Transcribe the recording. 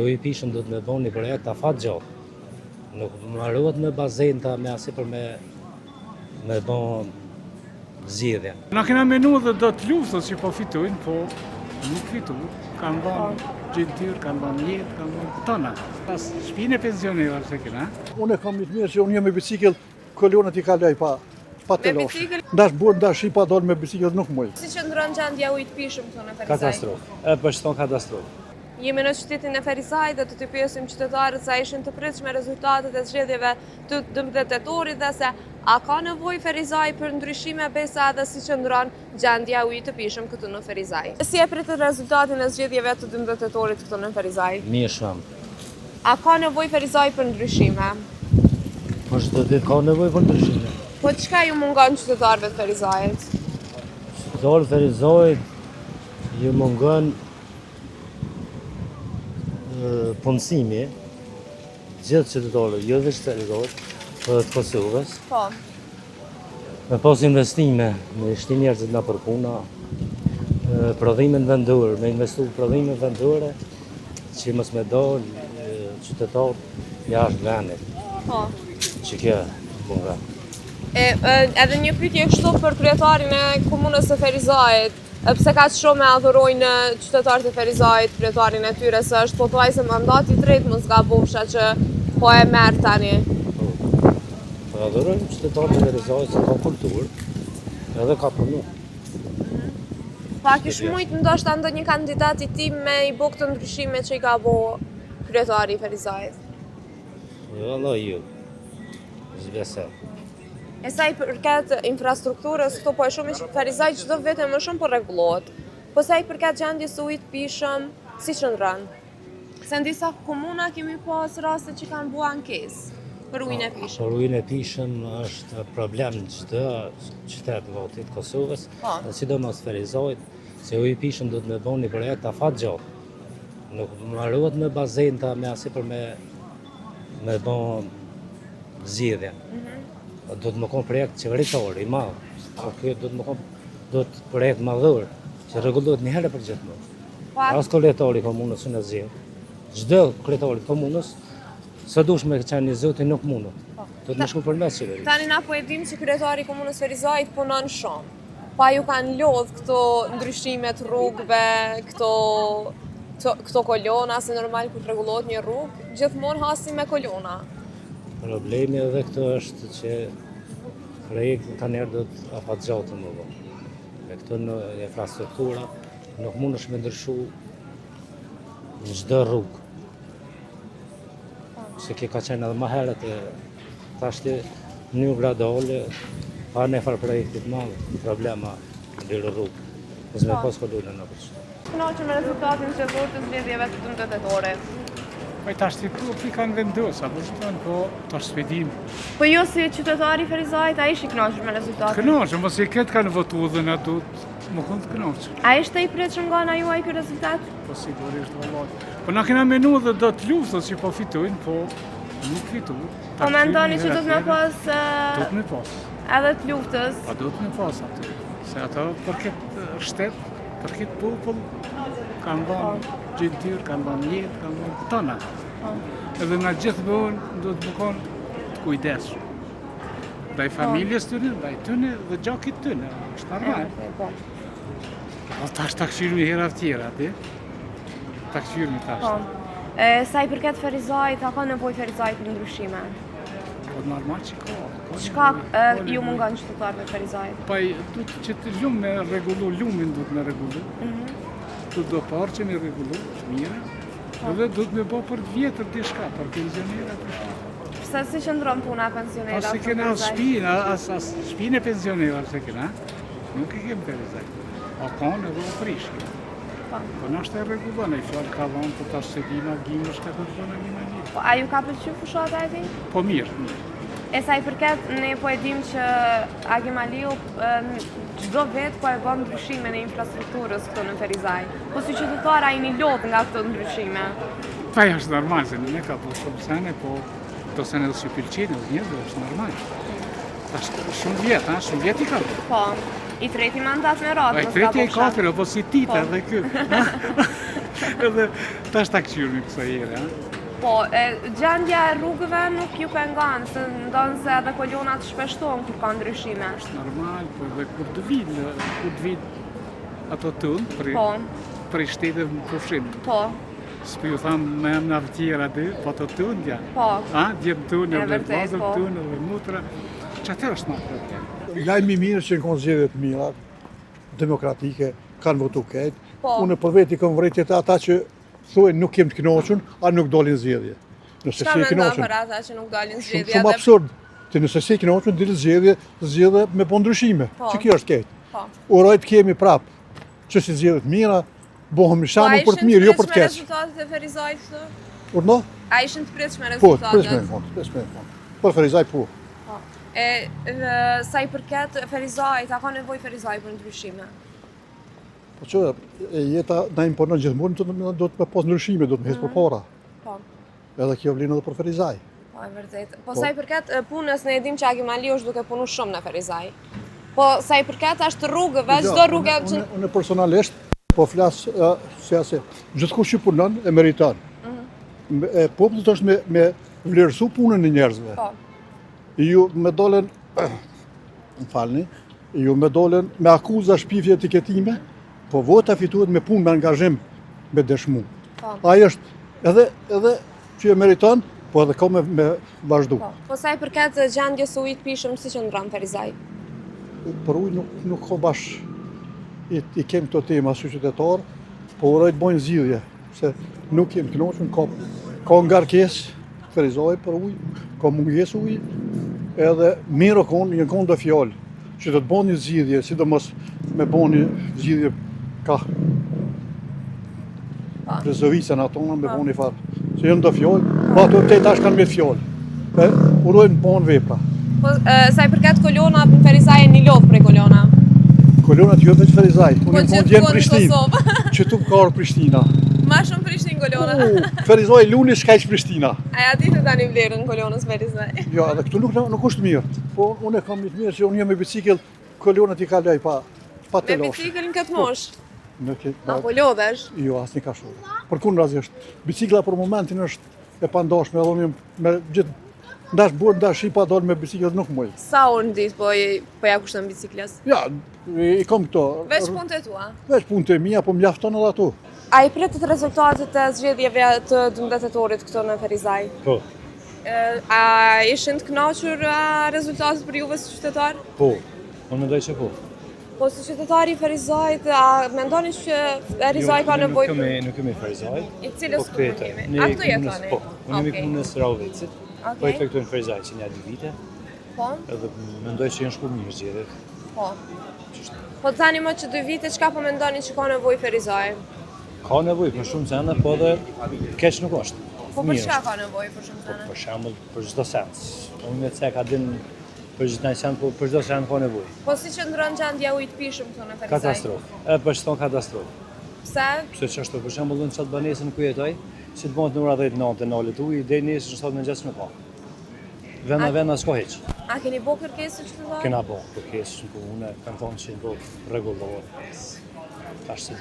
u i pishëm do të me bëni projekt afat gjatë. Nuk marrohet me bazenta, me asi për me bon zgjidhje. Na kena menu dhe do të luftës që po fitojnë, po nuk fitojnë. Kanë banë gjentyrë, kanë banë jetë, kanë banë tona. Pas shpinë e pensionerëve se kena. Unë e kam një të mirë që unë jam me bicikl, kolonët i kaloj pa të losh. Ndash burë, ndash i pa dollë me bicikl nuk muj. Si që ndronë gjendja ujtë pishëm këtu në Ferizaj? Katastrofë, e përshton katastrofë. Jemi në qytetin e Ferizaj dhe të pyesim qytetarët sa ishin të pritshme rezultatet e zgjedhjeve të 12 tetorit dhe se a ka nevojë Ferizaj për ndryshime besa edhe si që ndronë gjendja ujtë të pishëm këtu në Ferizaj. Si e pritet rezultatin e zgjedhjeve të 12 tetorit këtu në Ferizaj? Mirë shumë. A ka nevojë Ferizaj për ndryshime? Po çdo ditë ka nevojë për ndryshime. Po çka ju mungon qytetarëve të Ferizajit? Qytetarët e Ferizajit ju mungon punësimi, gjithë qytetarët, jo veç të Ferizajit, por të Kosovës. Po. Me pas investime, me shti njerëzit nga për puna, prodhimin vendore, me investu prodhimin vendore, që mos me dalë qytetarët jashtë vendit. Po. Që kjo mungon. Edhe një pyetje kështu për kryetarin e komunës së Ferizajit. Pse ka shumë me adhurojnë qytetarët e Ferizajit, kryetarin e tyre, se është pothuajse mandati i tretë mos gabofsha që po e merr tani. Po adhurojnë qytetarët e Ferizajit se ka kulturë, edhe ka punu. Pa kish mujt ndoshta ndonjë kandidat i tim me i bë këtë ndryshime që i ka bo kryetari i Ferizajit. Valla ju, zbesem. E sa i përket infrastrukturës, këto po e shumë që Ferizaj çdo vete më shumë po rregullohet. Po sa i përket gjendjes së ujit pishëm, si qëndron? Se në disa komuna kemi pas raste që kanë bua ankesë për ujin e pishëm. Për ujin e pishëm është problem në çdo qytet të Kosovës, dhe sidomos Ferizajit, se uji i pishëm do të me bëni projekt afat gjatë. Nuk marrohet me bazenta, me asi për me bon zgjidhje. Do të më konë projekt qeveritor, i madh. Kjo do të projekt madhur, që rregullohet një herë për gjithmonë. As kryetari i komunës në zgjidh. Çdo kryetari i komunës, sa dush me qenë një zoti nuk mundet. Do të më shku përmes qeverisë. Tani na po e dim që kryetari i komunës Ferizajit punon shumë. Pa ju kanë lodh këto ndryshimet rrugëve, këto kolona, se normal kur rregullohet një rrugë, gjithmonë hasim me kolona. Problemi edhe këto është që projekti ka njerë do të afat gjatë më bëjë. Me këto në infrastruktura nuk mund është me ndryshu në çdo rrugë. Se kjo ka qenë edhe më herët e tashti një gradale, pa në farë projektit madhë, problema në lirë rrugë. Nësë me pas kolonën në përshë. Kënaqur me rezultatin që thotë të zgjedhjeve të 12 tetorit. Po i tash ti i kanë vendosur, apo shton po tash spedim. Po jo si qytetari i Ferizajit, ai ishi i kënaqur me rezultatin. Kënaqur, mos i ketë kanë votuar dhe na do të më konë të kënaqur. A ishte i pritshëm nga ana juaj ky rezultat? Po sigurisht vallai. Po na kena menu dhe do të luftës që po fitojnë, po nuk fitojnë. Po mendoni që do të më pas do të më pas. edhe të luftës? Po do të më pas aty. Se ato për këtë shtet, për këtë popull kanë banë gjentyrë, kanë banë jetë, kanë banë tona. Edhe nga gjithmonë do të më konë të kujdesshëm. Ndaj familjes tyne, ndaj tyne dhe gjakit tyne, është normal. Po tash ta këshirëm i hera tjera, ti? Ta këshirëm i tash. Sa i përket Ferizajit, a ka nevojë Ferizajit për ndryshime? Po normal që ka. Çka ju mungon qytetarëve të Ferizajit? Pa du që të lumë me rregullu, lumin du të me rregullu. Do parë që me rregullu, të mire. Edhe du të me bo për vjetër diçka, për pensionerët për shkak. Pse si qëndron puna pensionerëve? As se kena as shpinë e pensionerëve se kena, nuk e kemë Ferizaj. A kanë edhe u prishkin. Po na është e rregullon, ai fjalë ka vonë po tash se vina gjimësh ka të bëna një mani. Po a ju ka pëlqyer fushata e tij? Po mirë. E sa i përket, ne po e dim që Agimaliu çdo vit po e bën ndryshime në infrastrukturës këtu në Ferizaj. Po si qytetar ai një lodh nga këto ndryshime. Pa është normal, se ne ka po shumë sene, po do se ne do si pëlqejnë, njerëzve është normal. Tash shumë vjet i ka. Po. I treti mandat me radhë. I treti e katër, po si tita dhe ky. Edhe tash ta këshirmi kësa jere, Po, gjendja e rrugëve nuk ju pengon, se ndonë se edhe kolonat shpeshtohen kur ka ndryshime. është normal, po dhe kur të vinë ato tunë, Po, prej shtetet në përfshim. po, S'po ju thamë me emna të tjera dy, po ato tunë ja. po. Djemë tunë, E edhe vërtet, bazër po. tunë, edhe mutra. Që atër është ma problem. Lajmi i mirë që në konë zgjedhje të mira, demokratike, kanë votu këtë. Po. Unë për veti kam vërejtjet ata që thuajnë nuk jem të kënaqur, a nuk dolin zgjedhje. Nëse Çka si e mendon kënaqur. për ata që nuk dalin zgjedhja? Shumë absurd. Ti nëse si e kënaqur dilë zgjedhje me po ndryshime. Po. Që kjo është këtë. Po. Uroj të kemi prap që si zgjedhje të mira, bohemi shembull për të mirë, jo për të keq. Rezultatet e Ferizajt këtu? Urdo? A ishin të pritshme Po, pres me rezultatet? fond, pres me fond. Për Ferizaj po. Po. Sa i përket Ferizajt, a ka nevojë Ferizaj për ndryshime? Po që jeta na imponon gjithmonë do të me pas ndryshime, do të me hes përpara. Po. Edhe kjo vlen edhe për Ferizaj. Po, e vërtet. Po sa i përket punës, ne e dim që Agimali është duke punu shumë në Ferizaj. Po sa i përket ashtë rrugëve, çdo rrugë që Unë personalisht po flas se asë gjithkush që punon e meriton. E popullit është me vlerësu punën e njerëzve. po. Ju me dolen, më falni, ju me dolen me akuza shpifje etiketime, po vota fituhet me punë, me angazhim, me dëshmu. Po. Ai është edhe që e meriton, po edhe ka me vazhdu. Po sa i përket gjendjes së ujit pishëm, si qëndron Ferizaj? Për ujë nuk ka bash i kem këto tema si qytetar, po uroj të bojnë zgjidhje, se nuk jem të kënaqur, ka ngarkesë Ferizaj për ujë, ka mungesë ujë, edhe mirë konë, një konë do fjallë, që do të boni zgjidhje, sidomos me boni zgjidhje ka rezervicën atona me boni farë. Se jënë do fjallë, pa ato të tash kanë me fjallë. Urojnë boni vepra. Po sa i përket kolona, Ferizaj e një lodhë prej kolona. Kolonat jo veç Ferizaj, Po unë në fund jenë Prishtinë, që tu ka Prishtina. Ma shumë Prishtinë kolona. Ferizaj luni shkaq Prishtina. A ja ditë tani vlerën kolonës Ferizaj? Jo, edhe këtu nuk është mirë. Po unë e kam një të mirë që unë jam me bicikl, kolonat i kaloj pa Me të losh. biciklin këtë mosh? Apo Po, lodhesh? jo, asnjë ka shumë. Për kundrazi është. Bicikla për momentin është e pandashme, edhe unë me gjithë ndash burë, ndash i pa dalë me biciklet nuk muj. Sa orë në ditë po ja kushton biciklas? Ja, i kam këto. Veç punët e tua? Veç punët e mia, po mjafton edhe ato. A i pritet rezultatet e zgjedhjeve të 12-torit këto në Ferizaj? Po, A ishin të kënaqur rezultatet për juve si qytetar? po, unë mendoj që po. Po si qytetari i Ferizajt, a mendoni që Ferizaj ka nevojë për... Nuk kemi Ferizaj. I cilës punë kemi? A këtu jetoni? Po, unë jemi Okej. punës Rahovicit. Po Okej. efektuojnë Ferizaj që një 2 vite, Po, edhe mendoj që janë shku mirë zgjedhjet. po. Po tani më që 2 vite, çka po mendoni që ka nevojë Ferizaj? Ka nevojë për shumë sene, po edhe keq nuk është. Po për Mirë çka është. ka nevojë për shumë sene? Për shembull, për çdo sens. Unë me të ka din për çdo sens, po për çdo sens ka nevojë. Po si qëndron gjendja e ujit pishëm këtu në Ferizaj? Katastrofë. Për çdo katastrofë. Pse? Pse ç'është për shembull në çat banesën ku jetoj, si të bëhet në ora 10 të nalet ujë, deri nesër sot në mëngjes nuk ka. Vena s'ka hiç. A keni bo kërkesë qytetar? Kena bo kërkesë në komunë, kanë thonë që do rregullor. Tash si